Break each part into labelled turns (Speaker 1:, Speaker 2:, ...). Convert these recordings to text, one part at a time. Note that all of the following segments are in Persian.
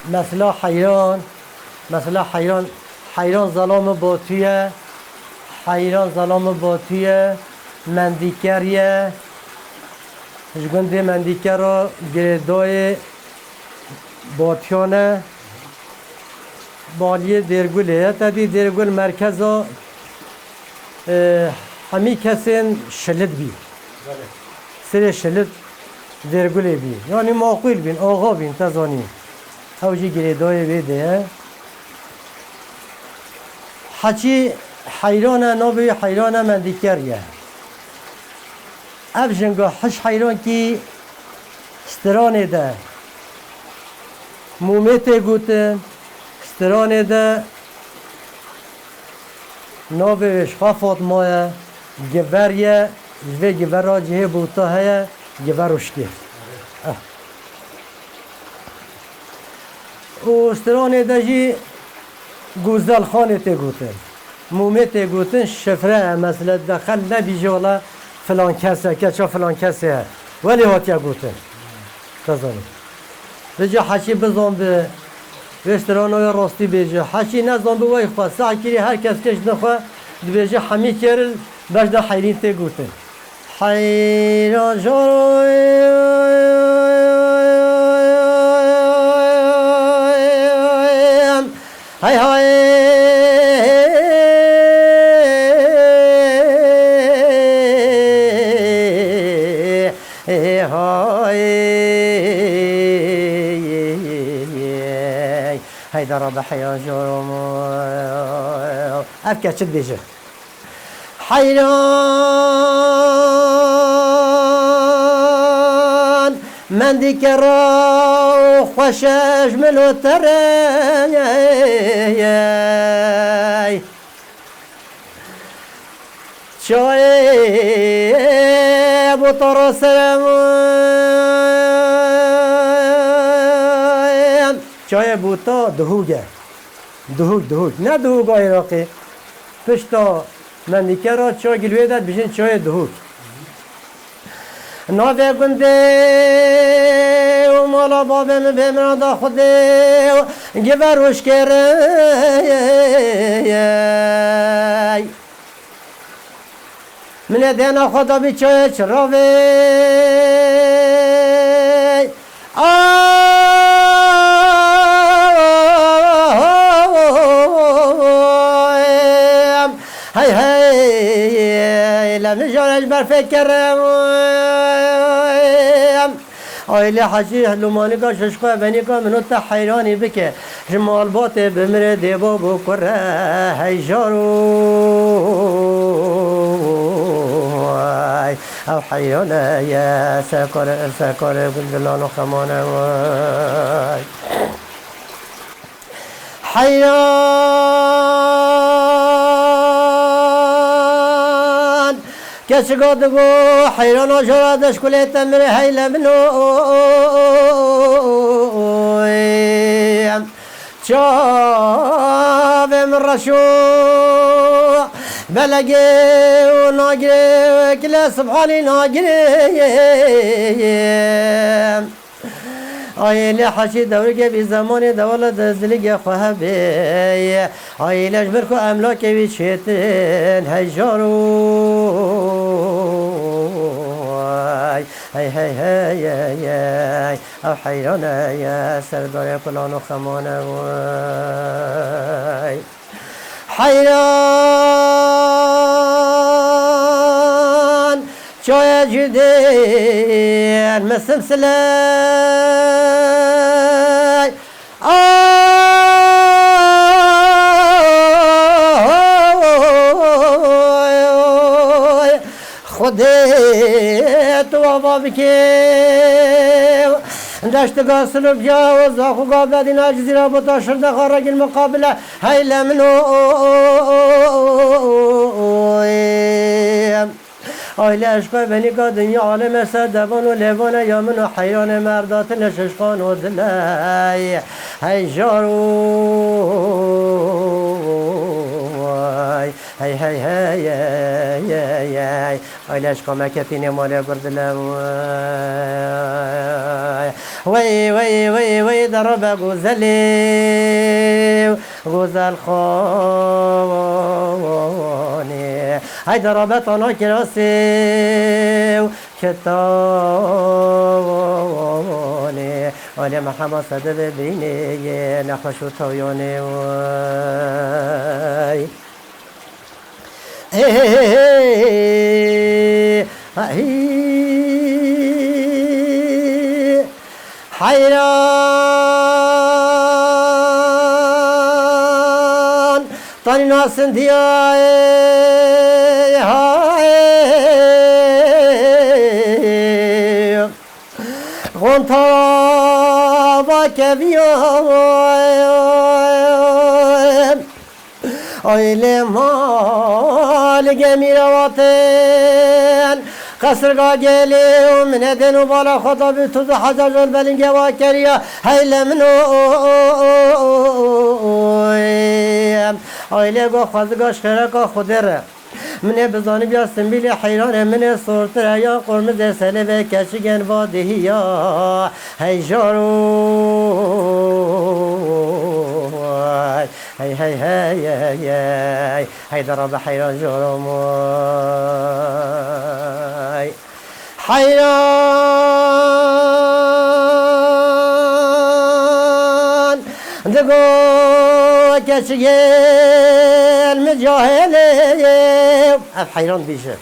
Speaker 1: مثلا حیران ظلام باتیه، حیران ظلام باتیه، مندیکریه، جگنده مندیکر را گردای باتیانه، بالیه درگوله، تدی درگول مرکزا همی کسین شلد بی، سر شلد درگوله بی، یعنی معقول بین، آقا بین تزانی، اوجی گردای بیده. حچی حیرانه نابی حیرانه مندیکریه. اف جنگا حش حیران کی سترانه ده مومت گوتن سترانه ده نابش خافات مایه گوریه جوه گورا جه بوتا هیا گوروشکی و سترانه ده جی گوزدل خانه ته گوتن مومت گوتن شفره مثلا دخل نبیجه ولا فلان کسه که چه فلان کسه ولی هاتیا گوته تزانی بجا حشی بزن به رستوران راستی بجا حشی نزن به وای خواست سعی هر کس کش نخواه بجا همی کرل بجدا حیرین ته گوته حیران جاروی های های هيدا ربح يا جرم أبكى شد بيجي حيران من ذكرى خوشش ملو ترى شاي ابو طر سلام شاي بوتا دهوگه دهوگ نه دهوگ عراقی پشتا من دیکرا چای گلوه داد بشین چای دهوگ ناوه گنده و مالا بابم بمران دا خوده و گوروش کره من دینا خدا بی چای چراوه هی هی لم جارش بر فکرم آیلی حجی لومانی کا ششقه بنی کا منو تا حیرانی بکه جمال بات بمره دیبا بکره هی جارو او حیرانه یا سکاره گلدلان و خمانه حیران کسی گو حیران و جرادش کلی تمره حیله منویم چاویم رشو بلگه و ناگره کلی سبحانی ناگره آیله حشی دورگه بی زمان دولا دزدلیگه خواه بی آیلش برکو املاک بی چیتن هیجارو هی هی هی هی او حیرانه یا سردار کلان و خمانه حیران چای جدیر مسلسله خودت و بابکه دشت قاسل بجا و زاخو قابلدین عجزی را بطا شرده خارج المقابله هیل منو آیله عشقه بنی که دنیا عالم سردبان و لیوانه یا منو حیران مردات نششقان و دلی هی جارو هی هی هی هی آیله عشقه مکتین مالی بردلم وي وي وي وي ضرب غزلي غزل خاني هاي ضربت انا كراسي كتاني ولی محمد صده ببینی نخوش و تایانه وای حیران تانی ناسن دیای غنطا با کبیان آیل مال گمیرواتن قصرگاه گلی و مندن و بالا خدا بی توز حجر جل بلنگه و کریا حیل منو آیل گاه خوزگاش خیرکا خودره منه بزانی بیا سنبیل حیران منه سورتر یا قرمز سله و کشگن وادهی یا هی جارو هی هی هی هی هی درب حیران جارو مای حیران دگو کشگن مجاهله اف حیران بیشه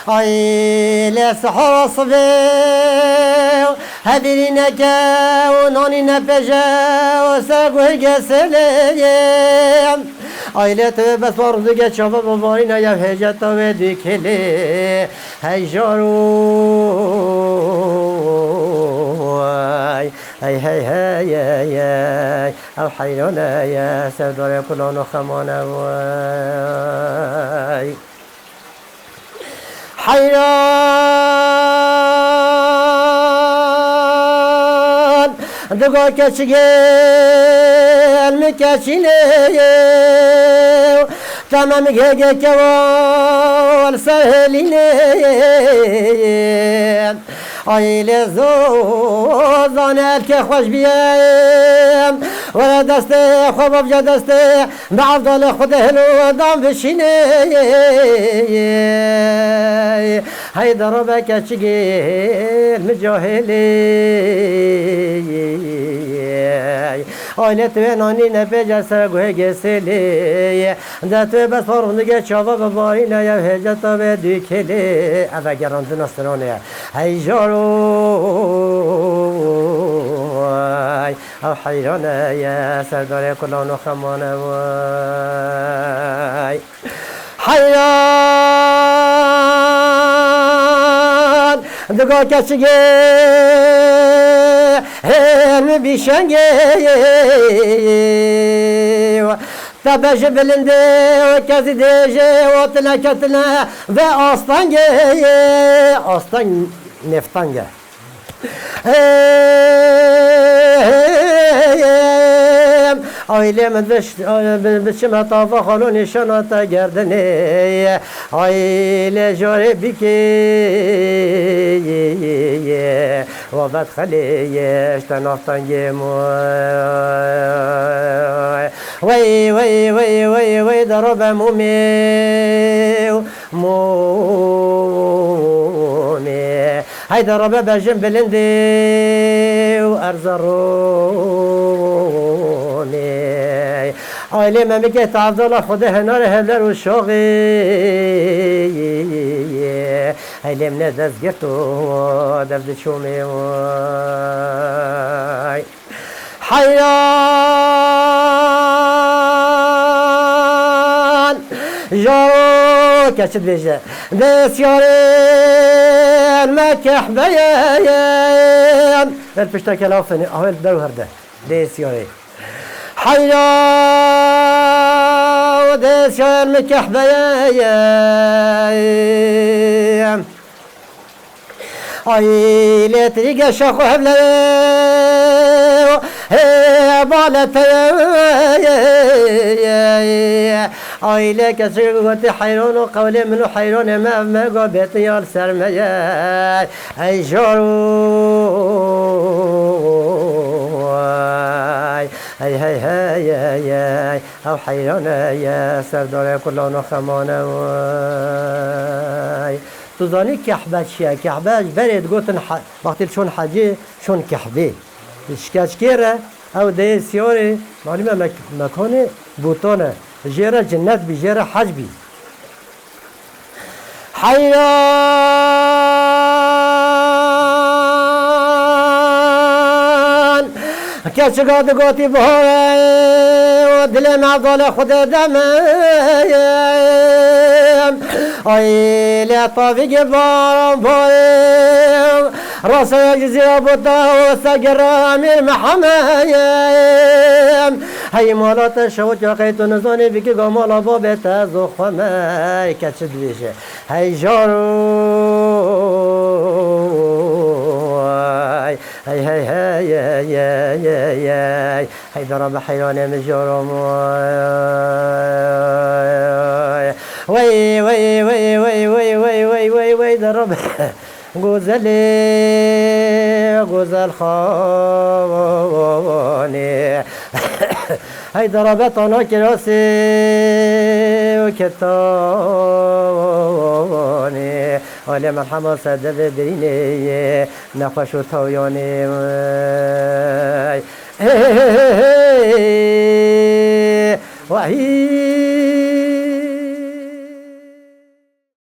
Speaker 1: آی لسحر صبح هدیری نکه و نانی نپشه و سرگوه گسله آی لطه بس بارو دیگه چابه بباری نیم هجت و دیکله هی جارو هی هی هی هی او حیرانه یا سردار کلان و خمانه وای حیران دگاه کچگل میکشینه تمام گه کوال سهلینه آیل زانه که خوش بیم و دست خواب جا دست به عبدال خود هلو دام بشینه هی دربه کچگل مجاهلی آیل توی نانی نپیجه سرگوه گسلی ده توی بس پاروندگه چاوا بباری نیم هجتا به دیکلی اوه گراند نسترانه هی جارو او حیرانه یا سردار کلان و خمانه وای حیران دگاه کچگه هرم بیشنگه تبش بلنده و کسی دیجه و تنکتنه و آستانگه آستان نفتانگه آیله من بچم طافا خالو نشانات گردنه آیله جاره بیکی و بدخلیش تنافتانگه وی وی وی وی وی درب مومی مومی هی درب بجم بلندی و ارزرونی آیلی ممکه تعفضل خود هنار هلر و شوقی آیلی من دست گرت و دفت چومی حیران جارو کشت بیشه دسیارین مکح بیان بل پشتا کلافنی اول درو هرده دسیاری حیران دسیارین مکح بیان آیلی تریگه شاخو هبله بالت آیله کسی گوتی حیران و قولی منو حیران ما قابیت یال سرمایه ای جارو هی هی هی هی او حیرانه یا سردار کلان و خمانه وای تو زانی کحبه چیه؟ کحبه برید گوتن وقتی چون حجی چون کحبه شکاچ کره او ده سیاره معلومه مکان بوتانه جیره جنت بی جیره حج بی حیران که چگاه دگاتی باره و دل معضال خود دمیم ای لطافی بارم بارم راسه جزیره بودا و سگر امیر محمیم هی مالات شوت یا قیتو نزانی بکی گامالا بابت از و خمه که چه دویشه هی جارو هی هی هی هی هی هی درب حیرانه مجارم وی وی وی وی وی وی وی وی وی درب گوزل خانه هی دربت آنا کراسی و کتانه آلی مرحمه صده برینه نخوش و تاویانه وحی